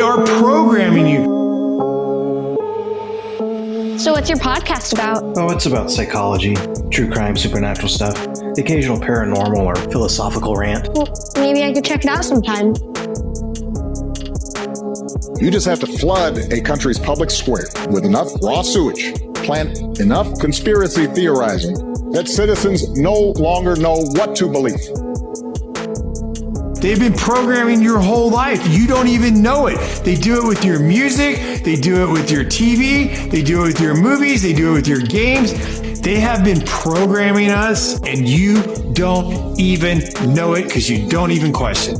They are programming you. So what's your podcast about? Oh, it's about psychology, true crime, supernatural stuff, the occasional paranormal or philosophical rant. Well, maybe I could check it out sometime. You just have to flood a country's public square with enough raw sewage, plant enough conspiracy theorizing that citizens no longer know what to believe. They've been programming your whole life. You don't even know it. They do it with your music. They do it with your TV. They do it with your movies. They do it with your games. They have been programming us, and you don't even know it because you don't even question.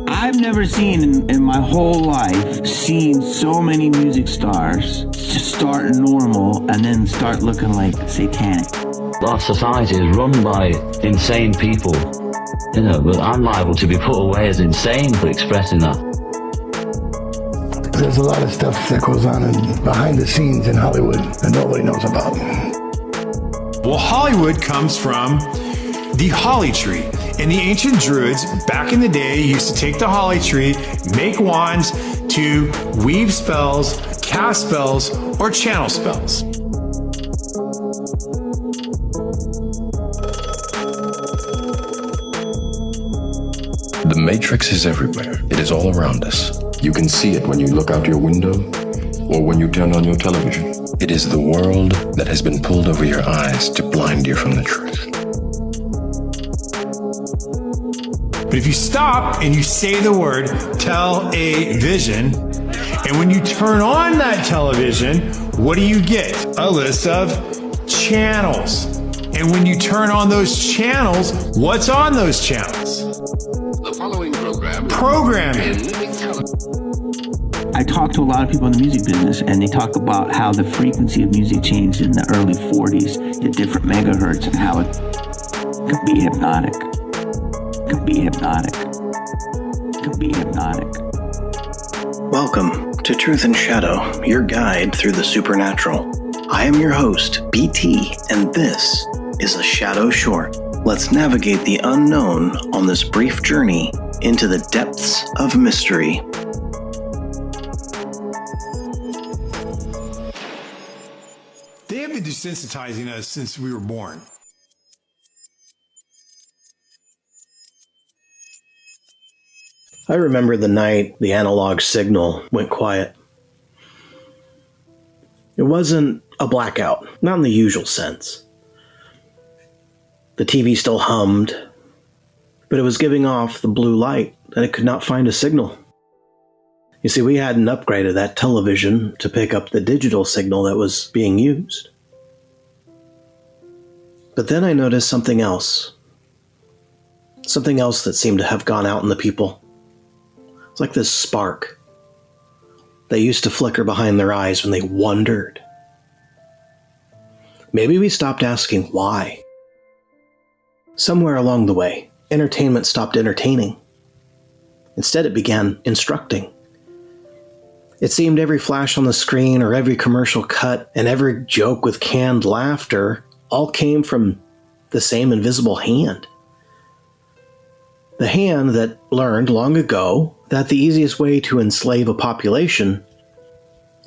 I've never seen in my whole life so many music stars just start normal and then start looking like satanic. Our society is run by insane people, but I'm liable to be put away as insane for expressing that. There's a lot of stuff that goes on behind the scenes in Hollywood that nobody knows about. Well, Hollywood comes from the holly tree. And the ancient Druids, back in the day, used to take the holly tree, make wands to weave spells, cast spells, or channel spells. The Matrix is everywhere. It is all around us. You can see it when you look out your window or when you turn on your television. It is the world that has been pulled over your eyes to blind you from the truth. But if you stop and you say the word television, and when you turn on that television, what do you get? A list of channels. And when you turn on those channels, what's on those channels? The following Programming. I talk to a lot of people in the music business, and they talk about how the frequency of music changed in the early 40s at different megahertz and how it could be hypnotic. Welcome to Truth and Shadow, your guide through the supernatural. I am your host, BT, and this is a Shadow Short. Let's navigate the unknown on this brief journey into the depths of mystery. They have been desensitizing us since we were born. I remember the night the analog signal went quiet. It wasn't a blackout, not in the usual sense. The TV still hummed, but it was giving off the blue light that it could not find a signal. You see, we hadn't upgraded that television to pick up the digital signal that was being used. But then I noticed something else. Something else that seemed to have gone out in the people. It's like this spark that used to flicker behind their eyes when they wondered. Maybe we stopped asking why. Somewhere along the way, entertainment stopped entertaining. Instead, it began instructing. It seemed every flash on the screen or every commercial cut and every joke with canned laughter all came from the same invisible hand. The hand that learned long ago that the easiest way to enslave a population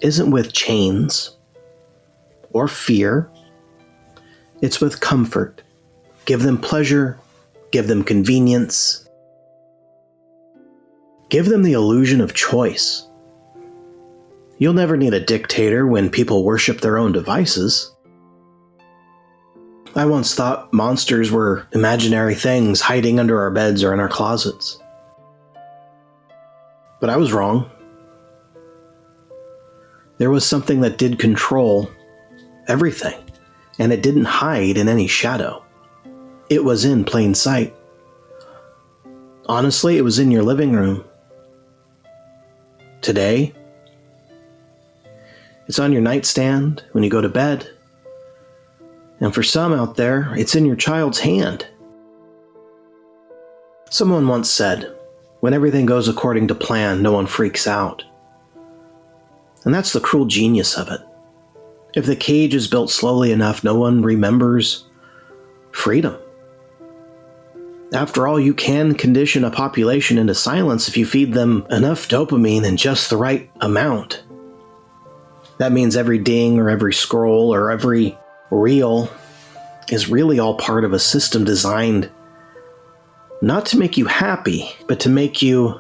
isn't with chains or fear. It's with comfort. Give them pleasure. Give them convenience. Give them the illusion of choice. You'll never need a dictator when people worship their own devices. I once thought monsters were imaginary things hiding under our beds or in our closets. But I was wrong. There was something that did control everything, and it didn't hide in any shadow. It was in plain sight. Honestly, it was in your living room. Today, it's on your nightstand when you go to bed. And for some out there, it's in your child's hand. Someone once said, when everything goes according to plan, no one freaks out. And that's the cruel genius of it. If the cage is built slowly enough, no one remembers freedom. After all, you can condition a population into silence if you feed them enough dopamine in just the right amount. That means every ding or every scroll or every reel is really all part of a system designed not to make you happy, but to make you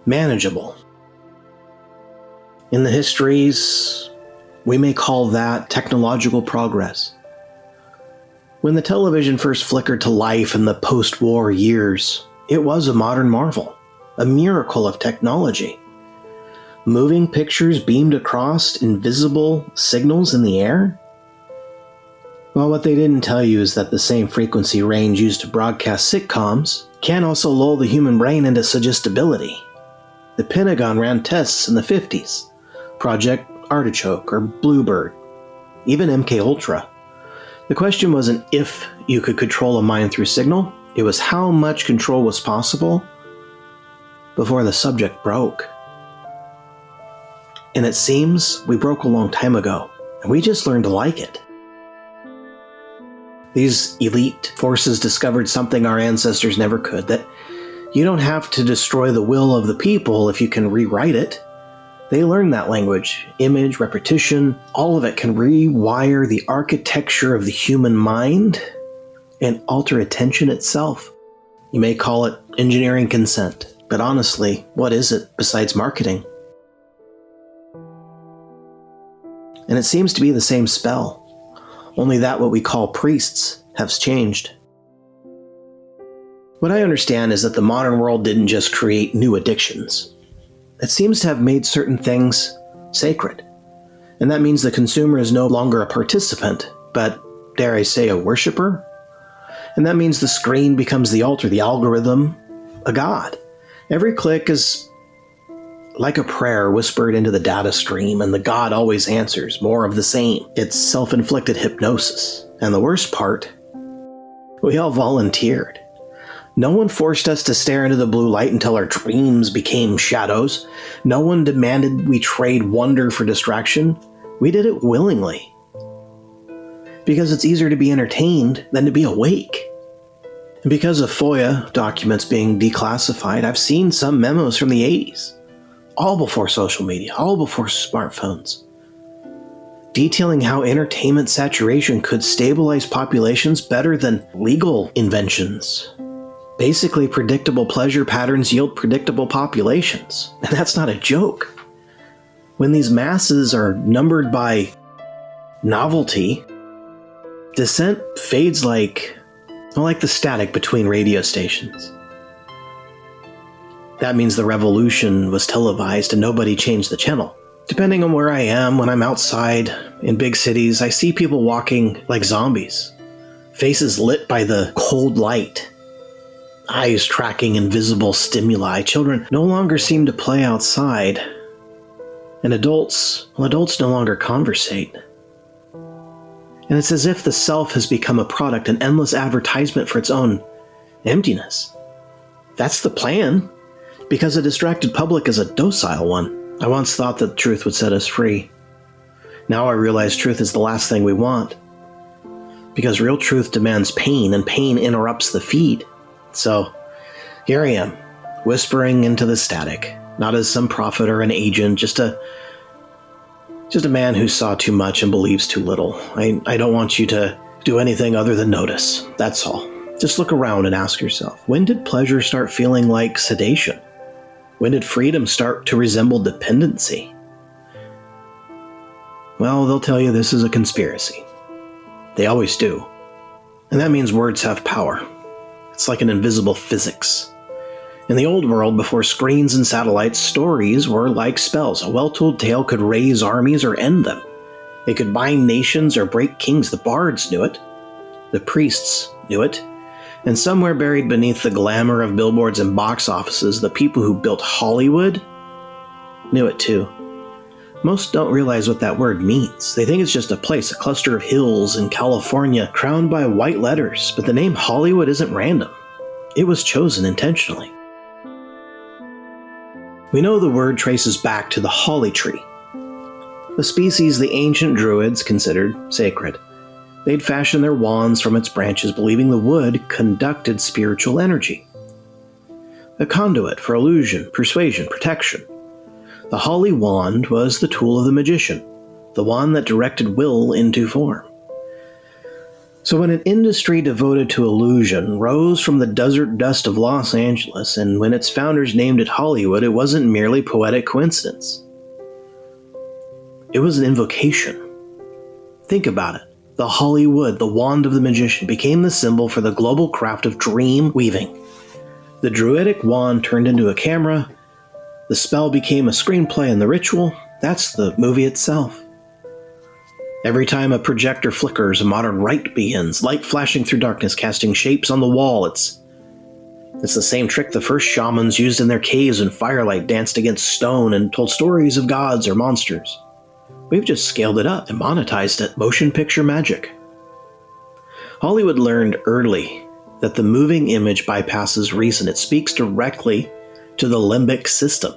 manageable. In the histories, we may call that technological progress. When the television first flickered to life in the post-war years, it was a modern marvel, a miracle of technology. Moving pictures beamed across invisible signals in the air? Well, what they didn't tell you is that the same frequency range used to broadcast sitcoms can also lull the human brain into suggestibility. The Pentagon ran tests in the 50s, Project Artichoke or Bluebird, even MKUltra. The question wasn't if you could control a mind through signal, it was how much control was possible before the subject broke. And it seems we broke a long time ago, and we just learned to like it. These elite forces discovered something our ancestors never could, that you don't have to destroy the will of the people if you can rewrite it. They learned that language, image, repetition, all of it can rewire the architecture of the human mind and alter attention itself. You may call it engineering consent, but honestly, what is it besides marketing? And it seems to be the same spell, only that what we call priests has changed. What I understand is that the modern world didn't just create new addictions. It seems to have made certain things sacred. And that means the consumer is no longer a participant, but, dare I say, a worshiper? And that means the screen becomes the altar, the algorithm, a god. Every click is like a prayer whispered into the data stream, and the god always answers, more of the same. It's self-inflicted hypnosis. And the worst part, we all volunteered. No one forced us to stare into the blue light until our dreams became shadows. No one demanded we trade wonder for distraction. We did it willingly. Because it's easier to be entertained than to be awake. And because of FOIA documents being declassified, I've seen some memos from the 80s. All before social media, all before smartphones. Detailing how entertainment saturation could stabilize populations better than legal inventions. Basically, predictable pleasure patterns yield predictable populations. And that's not a joke. When these masses are numbered by novelty, dissent fades like the static between radio stations. That means the revolution was televised and nobody changed the channel. Depending on where I am, when I'm outside in big cities, I see people walking like zombies. Faces lit by the cold light. Eyes tracking invisible stimuli. Children no longer seem to play outside. And adults no longer conversate. And it's as if the self has become a product, an endless advertisement for its own emptiness. That's the plan, because a distracted public is a docile one. I once thought that truth would set us free. Now I realize truth is the last thing we want. Because real truth demands pain, and pain interrupts the feed. So, here I am, whispering into the static, not as some prophet or an agent, just a man who saw too much and believes too little. I don't want you to do anything other than notice, that's all. Just look around and ask yourself, when did pleasure start feeling like sedation? When did freedom start to resemble dependency? Well, they'll tell you this is a conspiracy. They always do. And that means words have power. It's like an invisible physics. In the old world, before screens and satellites, stories were like spells. A well-told tale could raise armies or end them. It could bind nations or break kings. The bards knew it. The priests knew it. And somewhere buried beneath the glamour of billboards and box offices, the people who built Hollywood knew it too. Most don't realize what that word means. They think it's just a place, a cluster of hills in California crowned by white letters, but the name Hollywood isn't random. It was chosen intentionally. We know the word traces back to the holly tree, a species the ancient Druids considered sacred. They'd fashion their wands from its branches, believing the wood conducted spiritual energy. A conduit for illusion, persuasion, protection. The holly wand was the tool of the magician, the wand that directed will into form. So when an industry devoted to illusion rose from the desert dust of Los Angeles, and when its founders named it Hollywood, it wasn't merely poetic coincidence. It was an invocation. Think about it. The Hollywood, the wand of the magician, became the symbol for the global craft of dream weaving. The druidic wand turned into a camera. The spell became a screenplay, and the ritual, that's the movie itself. Every time a projector flickers, a modern rite begins, light flashing through darkness, casting shapes on the wall. It's the same trick the first shamans used in their caves when firelight danced against stone and told stories of gods or monsters. We've just scaled it up and monetized it. Motion picture magic. Hollywood learned early that the moving image bypasses reason. It speaks directly to the limbic system,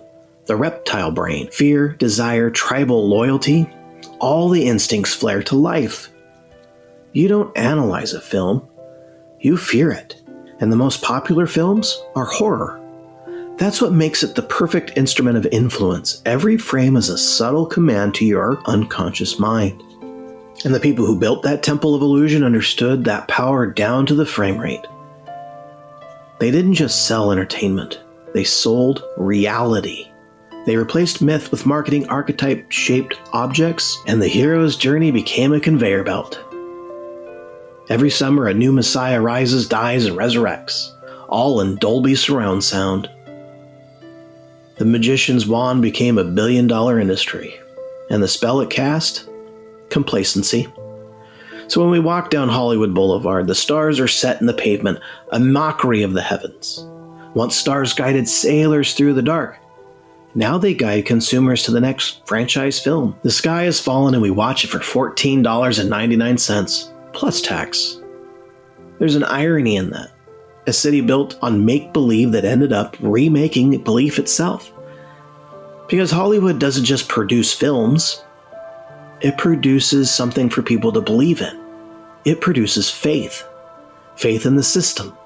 the reptile brain. Fear, desire, tribal loyalty, all the instincts flare to life. You don't analyze a film, you fear it. And the most popular films are horror. That's what makes it the perfect instrument of influence. Every frame is a subtle command to your unconscious mind. And the people who built that temple of illusion understood that power down to the frame rate. They didn't just sell entertainment, they sold reality. They replaced myth with marketing archetype-shaped objects, and the hero's journey became a conveyor belt. Every summer, a new messiah rises, dies, and resurrects, all in Dolby surround sound. The magician's wand became a billion-dollar industry, and the spell it cast? Complacency. So when we walk down Hollywood Boulevard, the stars are set in the pavement, a mockery of the heavens. Once stars guided sailors through the dark, now they guide consumers to the next franchise film. The sky has fallen and we watch it for $14.99, plus tax. There's an irony in that. A city built on make-believe that ended up remaking belief itself. Because Hollywood doesn't just produce films, it produces something for people to believe in. It produces faith. Faith in the system,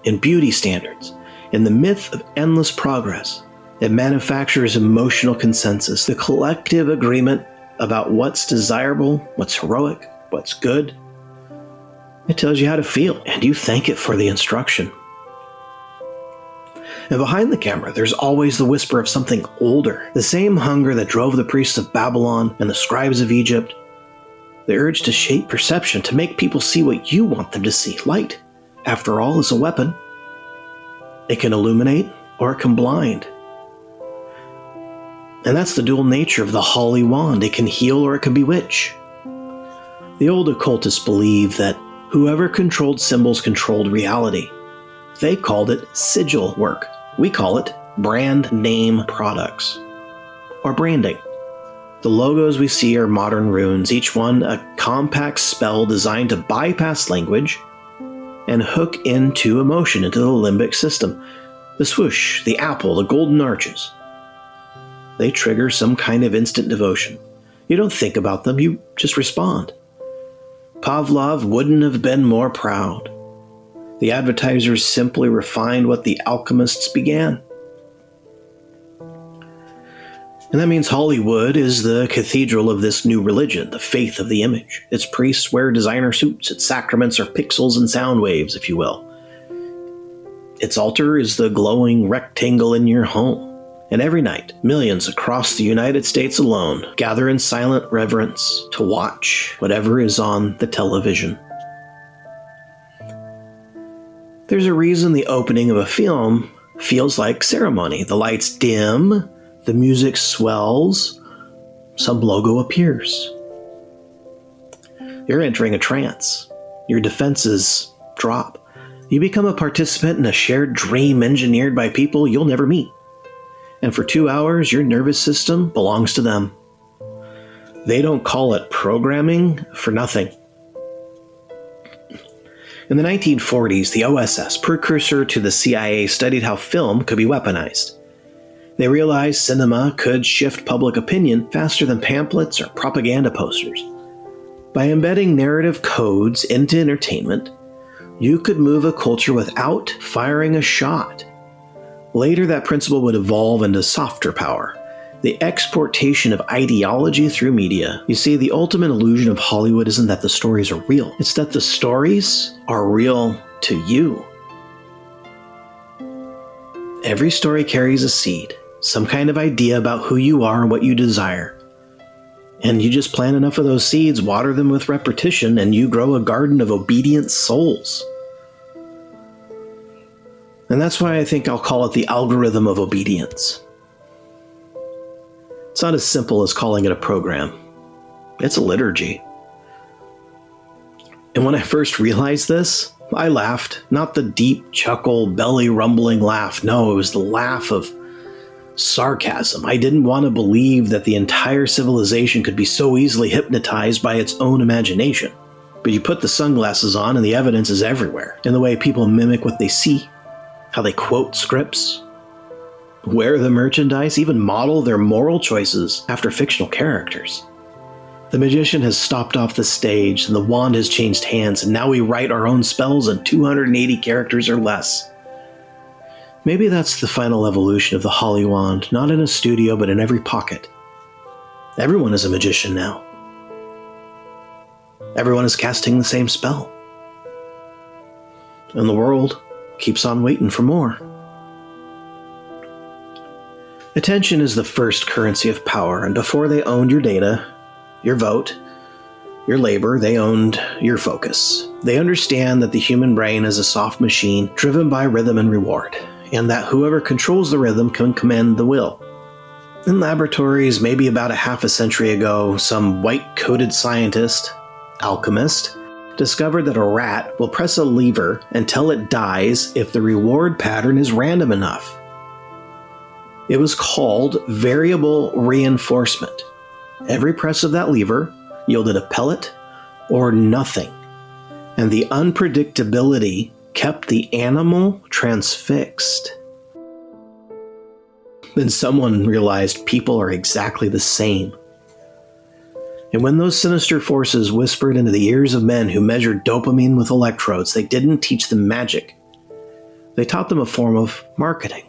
in beauty standards, in the myth of endless progress. It manufactures emotional consensus, the collective agreement about what's desirable, what's heroic, what's good. It tells you how to feel, and you thank it for the instruction. And behind the camera, there's always the whisper of something older, the same hunger that drove the priests of Babylon and the scribes of Egypt. The urge to shape perception, to make people see what you want them to see. Light, after all, is a weapon. It can illuminate or it can blind. And that's the dual nature of the Holly wand. It can heal or it can bewitch. The old occultists believed that whoever controlled symbols controlled reality. They called it sigil work. We call it brand name products, or branding. The logos we see are modern runes, each one a compact spell designed to bypass language and hook into emotion, into the limbic system. The swoosh, the apple, the golden arches. They trigger some kind of instant devotion. You don't think about them, you just respond. Pavlov wouldn't have been more proud. The advertisers simply refined what the alchemists began. And that means Hollywood is the cathedral of this new religion, the faith of the image. Its priests wear designer suits, its sacraments are pixels and sound waves, if you will. Its altar is the glowing rectangle in your home. And every night, millions across the United States alone gather in silent reverence to watch whatever is on the television. There's a reason the opening of a film feels like ceremony. The lights dim, the music swells, some logo appears. You're entering a trance. Your defenses drop. You become a participant in a shared dream engineered by people you'll never meet. And for 2 hours, your nervous system belongs to them. They don't call it programming for nothing. In the 1940s, the OSS, precursor to the CIA, studied how film could be weaponized. They realized cinema could shift public opinion faster than pamphlets or propaganda posters. By embedding narrative codes into entertainment, you could move a culture without firing a shot. Later, that principle would evolve into softer power, the exportation of ideology through media. You see, the ultimate illusion of Hollywood isn't that the stories are real. It's that the stories are real to you. Every story carries a seed, some kind of idea about who you are and what you desire. And you just plant enough of those seeds, water them with repetition, and you grow a garden of obedient souls. And that's why I think I'll call it the algorithm of obedience. It's not as simple as calling it a program. It's a liturgy. And when I first realized this, I laughed. Not the deep chuckle, belly rumbling laugh. No, it was the laugh of sarcasm. I didn't want to believe that the entire civilization could be so easily hypnotized by its own imagination. But you put the sunglasses on and the evidence is everywhere, in the way people mimic what they see, how they quote scripts, wear the merchandise, even model their moral choices after fictional characters. The magician has stopped off the stage and the wand has changed hands, and now we write our own spells in 280 characters or less. Maybe that's the final evolution of the Holly Wand, not in a studio, but in every pocket. Everyone is a magician now. Everyone is casting the same spell. And the world keeps on waiting for more. Attention is the first currency of power, and before they owned your data, your vote, your labor, they owned your focus. They understand that the human brain is a soft machine driven by rhythm and reward, and that whoever controls the rhythm can command the will. In laboratories, maybe about a half a century ago, some white-coated scientist, alchemist, discovered that a rat will press a lever until it dies if the reward pattern is random enough. It was called variable reinforcement. Every press of that lever yielded a pellet or nothing, and the unpredictability kept the animal transfixed. Then someone realized people are exactly the same. And when those sinister forces whispered into the ears of men who measured dopamine with electrodes, they didn't teach them magic. They taught them a form of marketing.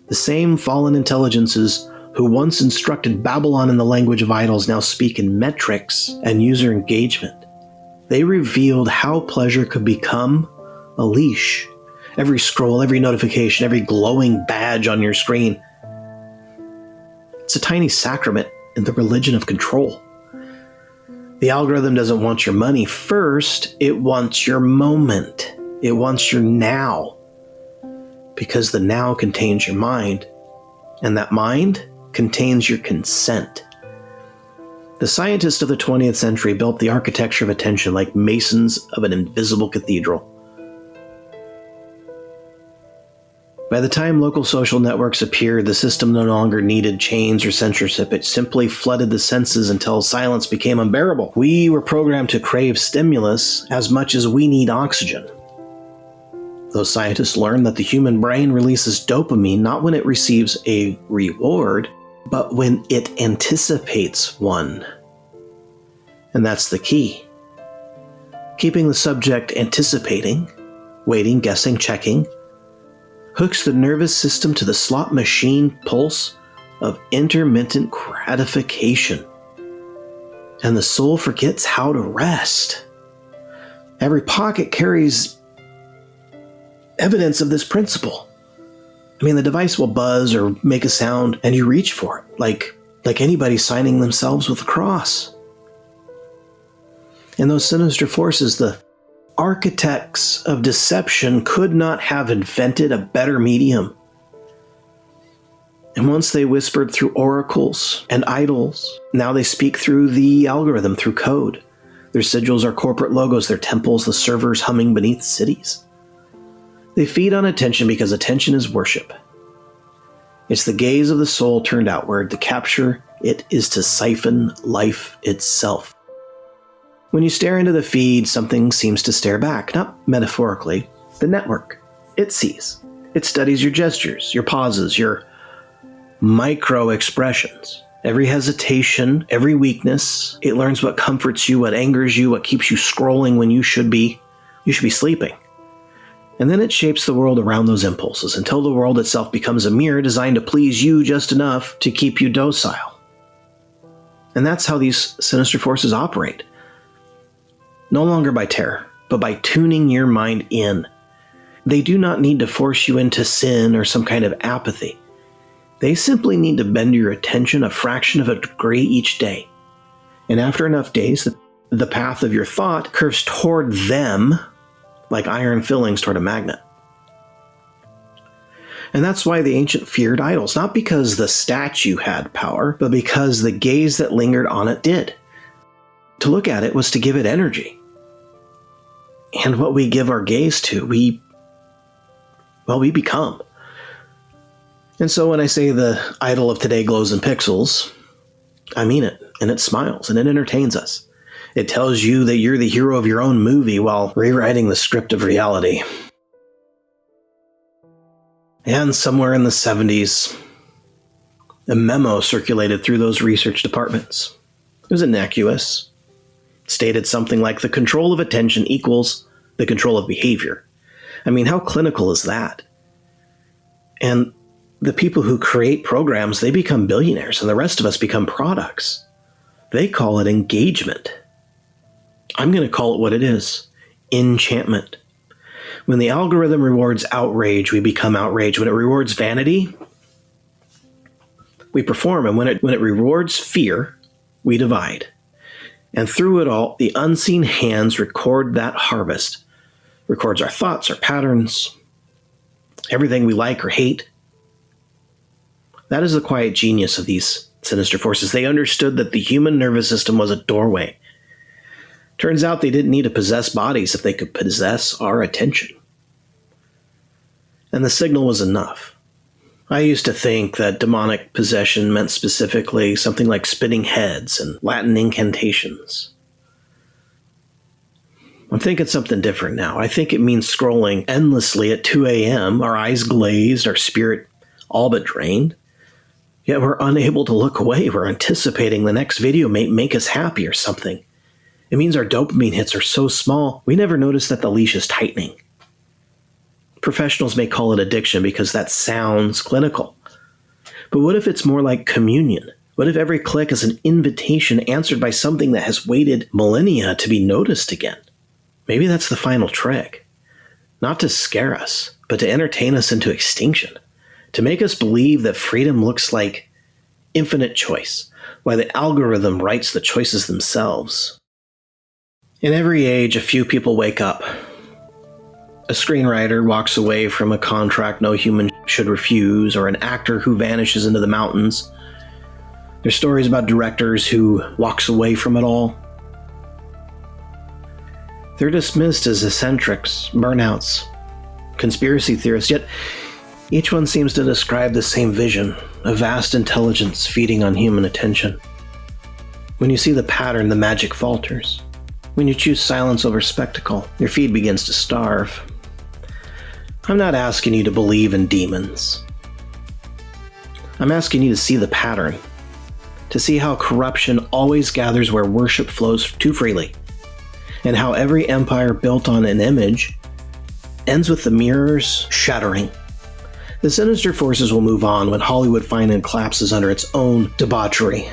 The same fallen intelligences who once instructed Babylon in the language of idols now speak in metrics and user engagement. They revealed how pleasure could become a leash. Every scroll, every notification, every glowing badge on your screen. It's a tiny sacrament in the religion of control. The algorithm doesn't want your money. First, it wants your moment. It wants your now. Because the now contains your mind. And that mind contains your consent. The scientists of the 20th century built the architecture of attention like masons of an invisible cathedral. By the time local social networks appeared, the system no longer needed chains or censorship. It simply flooded the senses until silence became unbearable. We were programmed to crave stimulus as much as we need oxygen. Those scientists learned that the human brain releases dopamine not when it receives a reward, but when it anticipates one. And that's the key. Keeping the subject anticipating, waiting, guessing, checking, hooks the nervous system to the slot machine pulse of intermittent gratification. And the soul forgets how to rest. Every pocket carries evidence of this principle. I mean, the device will buzz or make a sound and you reach for it, like anybody signing themselves with a cross. And those sinister forces, the architects of deception, could not have invented a better medium. And once they whispered through oracles and idols, now they speak through the algorithm, through code. Their sigils are corporate logos, their temples, the servers humming beneath cities. They feed on attention because attention is worship. It's the gaze of the soul turned outward. To capture it is to siphon life itself. When you stare into the feed, something seems to stare back, not metaphorically. The network. It sees. It studies your gestures, your pauses, your micro expressions. every hesitation, every weakness. It learns what comforts you, what angers you, what keeps you scrolling when you should be sleeping. And then it shapes the world around those impulses until the world itself becomes a mirror designed to please you just enough to keep you docile. And that's how these sinister forces operate. No longer by terror, but by tuning your mind in. They do not need to force you into sin or some kind of apathy. They simply need to bend your attention a fraction of a degree each day. And after enough days, the path of your thought curves toward them like iron fillings toward a magnet. And that's why the ancient feared idols, not because the statue had power, but because the gaze that lingered on it did. To look at it was to give it energy. And what we give our gaze to, we become. And so when I say the idol of today glows in pixels, I mean it, and it smiles, and it entertains us. It tells you that you're the hero of your own movie while rewriting the script of reality. And somewhere in the 70s, a memo circulated through those research departments. It was innocuous. It stated something like, the control of attention equals the control of behavior. I mean, how clinical is that? And the people who create programs, they become billionaires, and the rest of us become products. They call it engagement. I'm going to call it what it is: enchantment. When the algorithm rewards outrage, we become outraged. When it rewards vanity, we perform. And when it rewards fear, we divide. And through it all, the unseen hands record that harvest. Records our thoughts, our patterns, everything we like or hate. That is the quiet genius of these sinister forces. They understood that the human nervous system was a doorway. Turns out they didn't need to possess bodies if they could possess our attention. And the signal was enough. I used to think that demonic possession meant specifically something like spinning heads and Latin incantations. I'm thinking something different now. I think it means scrolling endlessly at 2 a.m., our eyes glazed, our spirit all but drained. Yet we're unable to look away. We're anticipating the next video may make us happy or something. It means our dopamine hits are so small, we never notice that the leash is tightening. Professionals may call it addiction because that sounds clinical. But what if it's more like communion? What if every click is an invitation answered by something that has waited millennia to be noticed again? Maybe that's the final trick. Not to scare us, but to entertain us into extinction. To make us believe that freedom looks like infinite choice, while the algorithm writes the choices themselves. In every age, a few people wake up. A screenwriter walks away from a contract no human should refuse, or an actor who vanishes into the mountains. There's stories about directors who walks away from it all. They're dismissed as eccentrics, burnouts, conspiracy theorists, yet each one seems to describe the same vision, a vast intelligence feeding on human attention. When you see the pattern, the magic falters. When you choose silence over spectacle, your feed begins to starve. I'm not asking you to believe in demons. I'm asking you to see the pattern, to see how corruption always gathers where worship flows too freely, and how every empire built on an image ends with the mirrors shattering. The sinister forces will move on when Hollywood finally collapses under its own debauchery.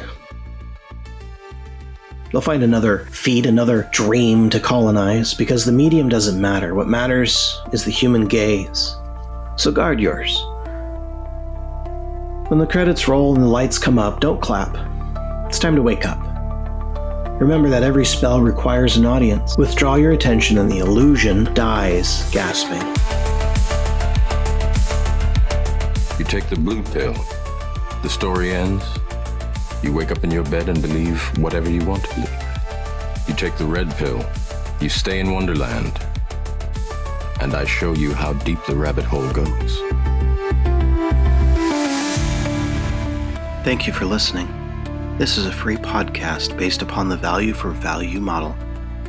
They'll find another feed, another dream to colonize, because the medium doesn't matter. What matters is the human gaze. So guard yours. When the credits roll and the lights come up, don't clap. It's time to wake up. Remember that every spell requires an audience. Withdraw your attention and the illusion dies gasping. You take the blue pill. The story ends. You wake up in your bed and believe whatever you want to believe. You take the red pill. You stay in Wonderland. And I show you how deep the rabbit hole goes. Thank you for listening. This is a free podcast based upon the value for value model.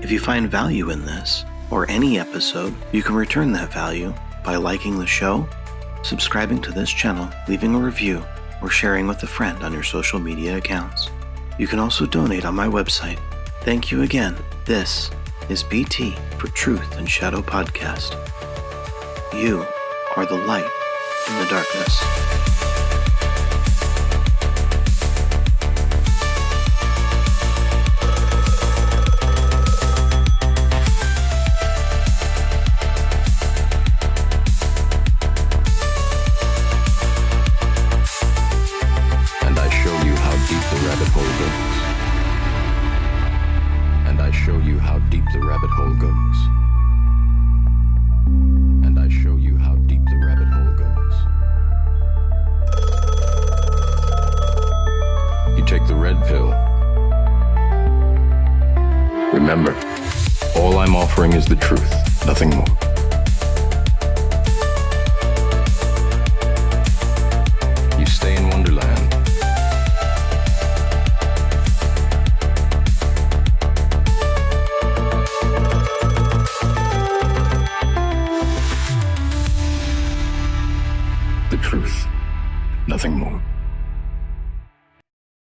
If you find value in this, or any episode, you can return that value by liking the show, subscribing to this channel, leaving a review, or sharing with a friend on your social media accounts. You can also donate on my website. Thank you again. This is BT for Truth and Shadow Podcast. You are the light in the darkness. And I show you how deep the rabbit hole goes. And I show you how deep the rabbit hole goes. And I show you how deep the rabbit hole goes. You take the red pill. Remember, all I'm offering is the truth, nothing more. You stay in Wonderland. The truth, nothing more.